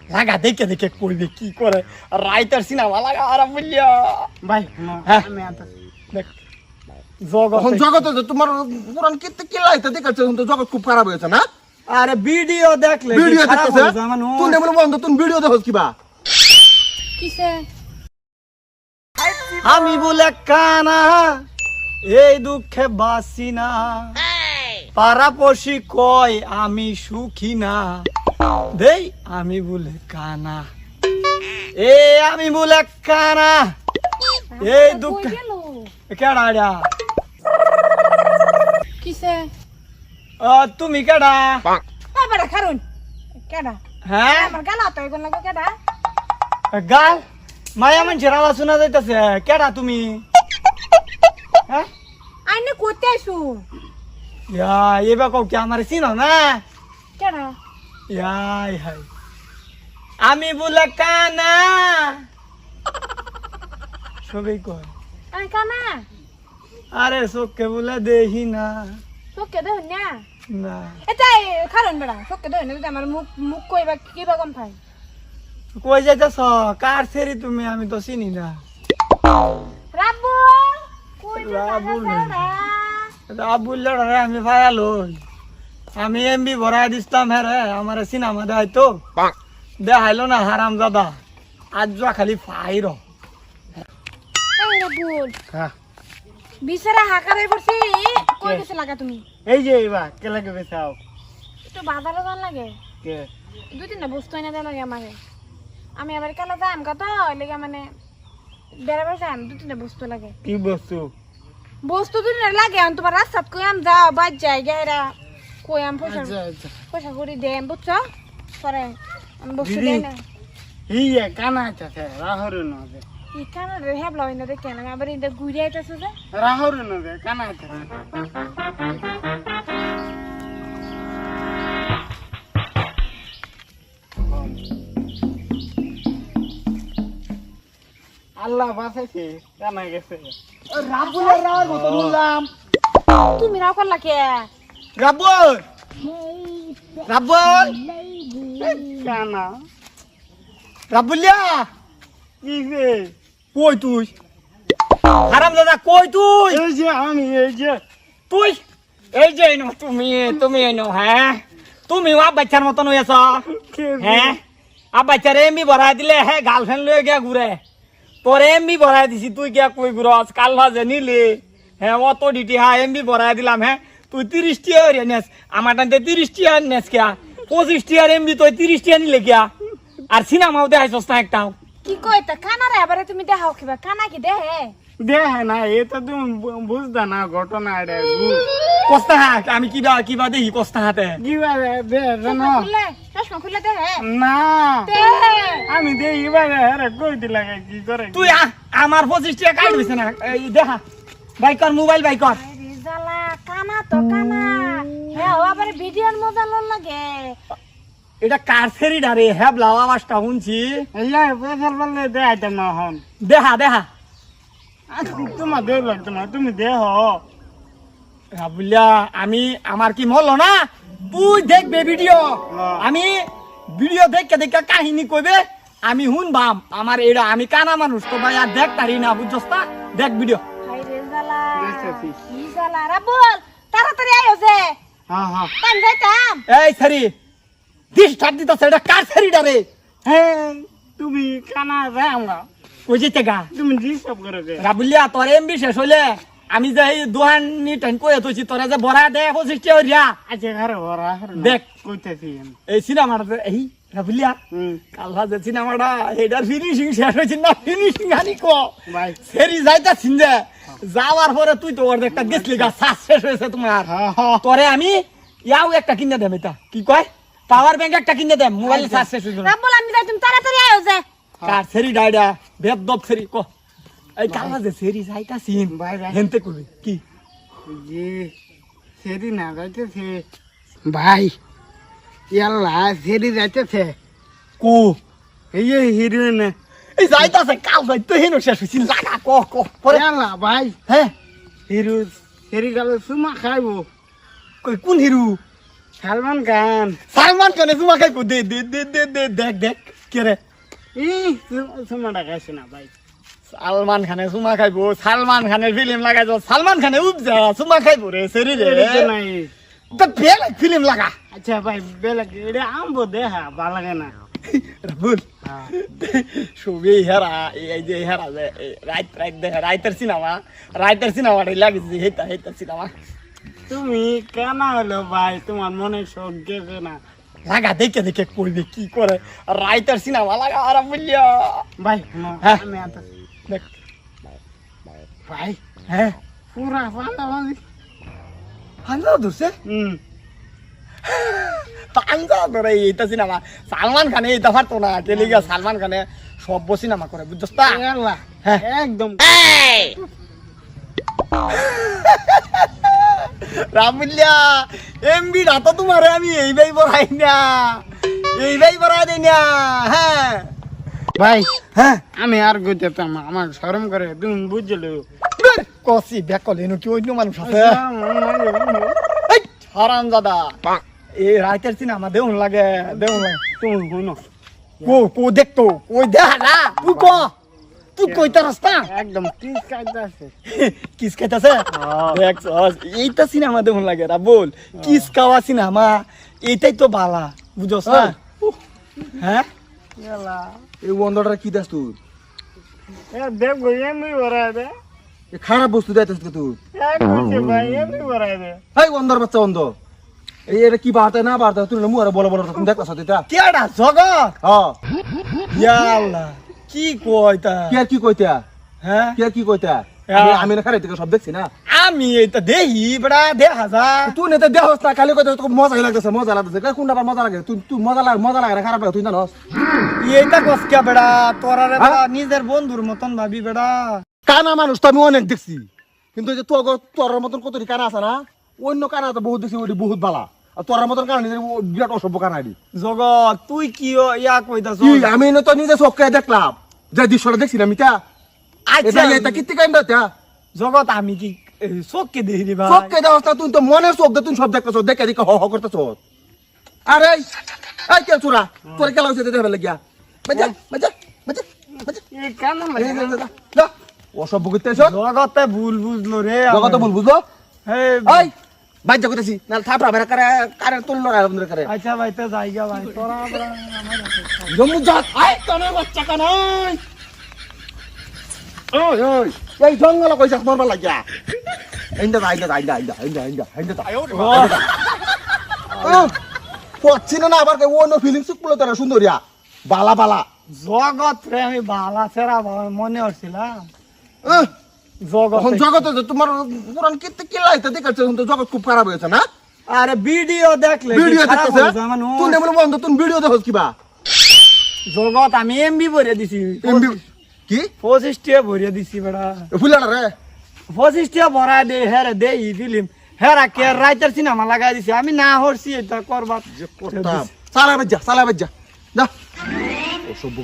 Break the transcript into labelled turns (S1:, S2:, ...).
S1: লাগা দেখে দেখে কইবে কি করে রাইটার সিনেমা লাগা আরাম বলিয়া
S2: ভাই
S1: হ্যাঁ
S2: আমি আনতে
S1: দেখ জগৎ
S2: জগতে তো তোমার পুরান কীর্তি কি লাইতে দেখাচ্ছে তো জগৎ খুব খারাপ হয়েছে না
S1: আরে ভিডিও দেখলে
S2: ভিডিও
S1: খারাপ
S2: দেখতেছে
S1: হয়ে যায় মানুষ।
S2: তুই বলে বন্ধ তুমি ভিডিও দেখছ কিবা
S3: কিসে
S1: আমি বলে কানা এই দুঃখে বাসি না পারাপড়শি কয় আমি সুখী না দেই আমি বলে কানা এ আমি বলে কানা এই দুঃখ কেডা এটা
S3: কিসে
S1: তুমি কেডা
S3: বাবারা খারুন কেডা
S1: হ্যাঁ
S3: আমার গালা তো এগুন লাগো কেডা
S1: গাল মায়া মানুষের আওয়াজ শোনা যাইতেছে কেডা তুমি হ্যাঁ
S3: আইনে কইতে আইছু
S1: ইয়া এবার কও কি আমার চিনো না
S3: কেডা
S1: ইয়াই হাই আমি বলে কানা সবাই কয়
S3: আই কানা
S1: আরে চোখকে বলে দেখি না
S3: তোকে দেহ না
S1: না
S3: এটা খারুন বেড়া তোকে দেহ না আমার মুখ মুখ কইবা কিবা কম পাই
S1: কই যাইতেছ কার ছেড়ি তুমি আমি তো চিনি না
S3: রাব্বু কই
S1: রাব্বুল।
S3: না
S1: আবুল্লা রে আমি ভায়ালই আমি এমবি ভরাই দিতাম হ্যাঁ রে আমার সিনেমা দেখাই তো দেখাইলো না হারাম দাদা আজ যা খালি ফাইর
S3: এই রাব্বুল
S2: হ্যাঁ
S3: বিছারা হাকারে পড়ছি কই গেছে লাগা তুমি
S2: এই যে এবার কে লাগে বেসাও
S3: একটু বাজারে যান লাগে
S2: কে
S3: দুই তিনটা বস্তু এনে দেয় লাগে আমাকে আমি আবার কালা যাম কত লেগে মানে বেড়াবার যাম দুই তিনটা বস্তু লাগে
S2: কি বস্তু
S3: বস্তু দুই তিনটা লাগে আমি তোমার রাস্তাত কইয়াম যাও বাদ যাই গেরা কইয়াম পয়সা
S2: আচ্ছা
S3: পয়সা করি দেম বুঝছো পরে আমি বস্তু
S2: দিদি।
S3: দেই না
S2: ইয়ে কানা আছে রাহরু নদে
S3: ই কানা রে হেবলা হইনা দেখে না আবার ইন্দা ঘুরে আইতাছে যে
S2: রাহরু নদে কানা আছে আল্লাহ বাঁচাইছে কানা গেছে
S1: রাবুলের রাওয়ার মতো বললাম
S3: তুমি রাও করলা কে
S1: রাবুল রাবুল
S2: কানা
S1: রাবুলিয়া
S2: কি রে
S1: কই তুই হারাম দাদা কই তুই
S2: এই যে আমি এই যে
S1: তুই এই যে এনো তুমি এনো হ্যাঁ তুমি বাচ্চার মতন হয়েছ হ্যাঁ বাচ্চার এমবি ভরাই দিলে হ্যাঁ গার্লফ্রেন্ড লয়ে গিয়া ঘুরে তোর এমবি ভরাই দিছি তুই গিয়া কই ঘুরস কাল ভাজে নিলি হ্যাঁ অত ডিটি হ্যাঁ এমবি ভরাই দিলাম হ্যাঁ তুই 30 টিয়া হইরে নেস আমার টানতে 30 টিয়া নেস কিয়া 25 টিয়ার এমবি তুই 30 টিয়া নিলে কিয়া আর সিনেমাও দেখাইছস না একটাও
S3: কি কই তা কানা রে আবার তুমি দেখাও কিবা কানা কি দেহে
S2: দেখে না এ তো তুমি বুঝতা না ঘটনা এটা
S1: কস্তা হাত আমি কিবা দেখি কস্তা হাতে
S2: কিভাবে দে জানো
S3: চশমা খুলে দেহে
S2: না
S3: দেহে
S2: আমি দে এবারে আরে কই দিলা কি করে
S1: তুই আমার 25 টিয়া কাট দিছ না এই দেখা বাইকর মোবাইল বাইকর
S3: রিজালা কানা তো কানা হ্যাঁ ও আবার ভিডিওর মজা লল লাগে
S1: এটা কার সেরিডা রে হ্যাবলা আওয়াজটা শুনছি
S2: ইয়া পেছাল বললে দে আইতা না হন
S1: দেখা দেখা
S2: তোমার দেহ লাগতো না তুমি দেহ
S1: বুঝলা আমি আমার কি মরলো না তুই দেখবে ভিডিও আমি ভিডিও দেখে দেখে কাহিনী কইবে আমি শুনবাম আমার এটা আমি কানা মানুষ তো ভাই আর দেখ পারি না বুঝছস না দেখ ভিডিও
S3: হাই রিজালা
S2: দেখতেছি।
S3: রিজালা রাবুল তাড়াতাড়ি আইও যে
S2: হ্যাঁ হ্যাঁ
S3: টাইম যাইতাম
S1: এই সারি ডিস্টার্ব দিতেছে এটা কার সেরিডা রে
S2: হ্যাঁ তুমি কানা যায় আমরা
S1: কই যেতে গা
S2: তুমি ডিস্টার্ব করো কে
S1: রাবুলিয়া তোর এমবি শেষ হইলে আমি যে এই দোহানি টাইম কই এতছি তোরা যে বড়া দে 25 টিয়া হইরা
S2: আচ্ছা ঘরে ভরা
S1: দেখ।
S2: কইতেছি
S1: এই সিনেমাটা এই রাবুলিয়া
S2: হুম
S1: কালভা যে সিনেমাটা এটার ফিনিশিং শেষ হয়েছে না ফিনিশিং হানি কো
S2: ভাই
S1: সেরি যাইতা ছিনজে যাওয়ার পরে তুই তো ওর একটা গেছলি গা শ্বাস শেষ হয়েছে তোমার
S2: হ্যাঁ হ্যাঁ
S1: তোরে আমি ইয়াও একটা কিনে দেব এটা কি কয় পাওয়ার ব্যাংক একটা কিনে দেব মোবাইল শ্বাস শেষ হয়েছে
S3: রাবুল আমি যাই তুমি তাড়াতাড়ি আইও যে
S1: কার সেরি ডাইডা বেদ দব সেরি কো এই কালভা যে সেরি যাইতা ছিন
S2: ভাই, ভাই।
S1: হেনতে কইবে কি
S2: জি সেরি না যাইতেছে ভাই ইয়াল্লা সেরি যাইতেছে
S1: কো
S2: এই যে হিরোইন
S1: এই যাইতাছে কাল যাই তো হেনো শেষ হইছে লাগা ক ক পরে
S2: ইয়াল্লা ভাই
S1: হ্যাঁ
S2: হিরো সেরি গেলে সুমা খাইবো
S1: কই কোন হিরু
S2: সালমান খান
S1: সালমান খানে তোমাকে কো দে দে দে দে দে দেখ দেখ কে রে
S2: সুমাটা খাইছে না ভাই
S1: সালমান খানে চুমা খাইবো সালমান খানের ফিল্ম লাগাইছো সালমান খানে উপজা চুমা খাইবো রে সেরি রে
S2: নাই
S1: তো বেলেগ ফিল্ম লাগা
S2: আচ্ছা ভাই বেলাক এটা আমবো দেখা ভালো লাগে না
S1: রাবুল ছবি হেরা এই যে হেরা যে রাইত দেখে রাইতের সিনেমাটাই লাগিয়েছে হেতা সিনেমা
S2: তুমি কেন হলো ভাই তোমার মনে শোক গেছে না
S1: লাগা দেখে করবে কি করে রাইতের সিনেমা লাগা আর বললিয়া
S2: ভাই শোনো,
S1: হ্যাঁ।
S2: আমি এত
S1: দেখ
S2: ভাই
S1: হ্যাঁ
S2: পুরা পালা মানে
S1: হাঙ্গা ধরছে
S2: হুম
S1: হাঙ্গা ধরে এইটা সিনেমা সালমান খানে এইটা পারতো না টেলিগা সালমান খানে সব সিনেমা করে বুঝছস তা
S2: আল্লাহ
S1: হ্যাঁ।
S2: একদম
S1: রামুল্লা এমবি রাতো তোমারে আমি এইবাই বড়াই না এইবাই বড়াই দেই না হ্যাঁ
S2: ভাই
S1: হ্যাঁ
S2: আমি আর গইতাম আমার শরম করে তুমি বুঝলো
S1: কসি ব্যাকল এনো কি অন্য মানুষ আছে এই হারাম দাদা এই রাইতের সিনেমা দেউন লাগে
S2: তুমি শুনো
S1: কো দেখতো কই দেখা না তুই কইতা রাস্তা
S2: একদম ঠিক কাজটা আছে
S1: কিস খাইতাছে দেখছস এইটা সিনেমা দেউন লাগে রাবুল কিস খাওয়া সিনেমা এইটাই তো বালা বুঝছস না হ্যাঁ
S2: এই বন্ধটা কি দাস তুই দেখবো এমনি ভরাই দে
S4: খারাপ বস্তু দেয় তুই
S2: ভাই এমনি ভরাই দে
S4: এই অন্ধর বাচ্চা অন্ধ এই এটা কি বার্তা না বার্তা তুই মুয়ারে বড় বড় তুমি দেখছ এটা
S1: কেডা জগৎ
S4: হ্যাঁ
S1: ইয়া আল্লাহ কি কইতা
S4: কি আর কি কইতা
S1: হ্যাঁ
S4: কি আর কি কইতা আমি না খারাপ থেকে সব দেখছি না
S1: আমি এইটা দেহি বড়া দেখা যা
S4: তুই নেতা দেহ না খালি কইতা তোকে মজা লাগতেছে কোনটা আবার মজা লাগে তুই মজা লাগে না খারাপ লাগে তুই জানোস
S1: এইটা কসকা বেড়া তোরারে বেড়া নিজের বন্ধুর মতন ভাবি বেড়া
S4: কানা মানুষ তো আমি অনেক দেখছি কিন্তু যে তোর মতন কত কানা আছে না অন্য কানা তো বহুত দেখছি ওটি বহুত বালা আর তোর মতন কানা নিজের বিরাট অসভ্য কানা দি
S1: জগৎ তুই কি ইয়া কইতাছ
S4: কি আমি না তো নিজে চোখে দেখলাম যে দৃশ্যটা দেখছি না মিতা
S1: আচ্ছা
S4: এটা কিত্তি কাইন্দা তা
S1: জগৎ আমি কি চোখকে দেখি রে ভাই
S4: চোখকে দেওয়া তুই তো মনের চোখ দে তুই সব দেখতেছ দেখে দেখে হ করতেছ আরে এই কে চুরা তোর কেলা হইছে দেবে লাগিয়া বাজা বাজা বাজা বাজা
S2: এই কেন
S4: যা অসভ্য করতেছ
S1: জগতে ভুল বুঝলো রে
S4: জগত বল বুঝলো
S1: হে
S4: এই বাজ্যা করতেছি না থাপড়া বেরা করে কারে তুললো না বন্ধ করে
S1: আচ্ছা ভাই তো জায়গা ভাই তোরা বড়া আমার আছে
S4: জম্মু জাত আই তনে বাচ্চা কানাই ওই ওই এই জঙ্গল কইছ মরবা লাগিয়া আইন্দা পচ্ছিনা না আবার অন্য ফিলিংস গুলো তারা সুন্দরিয়া বালা বালা
S1: জগৎ রে আমি বালা সেরা মনে হচ্ছিলাম
S4: এখন
S1: জগৎ
S4: জগতে তোমার পুরান কীর্তি কি লাইতে দেখাচ্ছে তো জগৎ খুব খারাপ হয়েছে না
S1: আরে ভিডিও দেখলে কি
S4: ভিডিও
S1: খারাপ
S4: দেখতেছে
S1: হয়ে যায় মানুষ?
S4: তুই নেমলে বন্ধ তুমি ভিডিও দেখছ কিবা
S1: জগৎ আমি এমবি ভরে দিছি
S4: কি
S1: 25 টাকা ভরে দিছি বেড়া
S4: ফুলাটা রে
S1: 25 টাকা ভরা দে হেরে দে ই ফিল্ম হেরা কে রাইটার সিনেমা লাগাই দিছি আমি না হরছি এটা করবা
S4: সালা বাজ্জা যা ও সব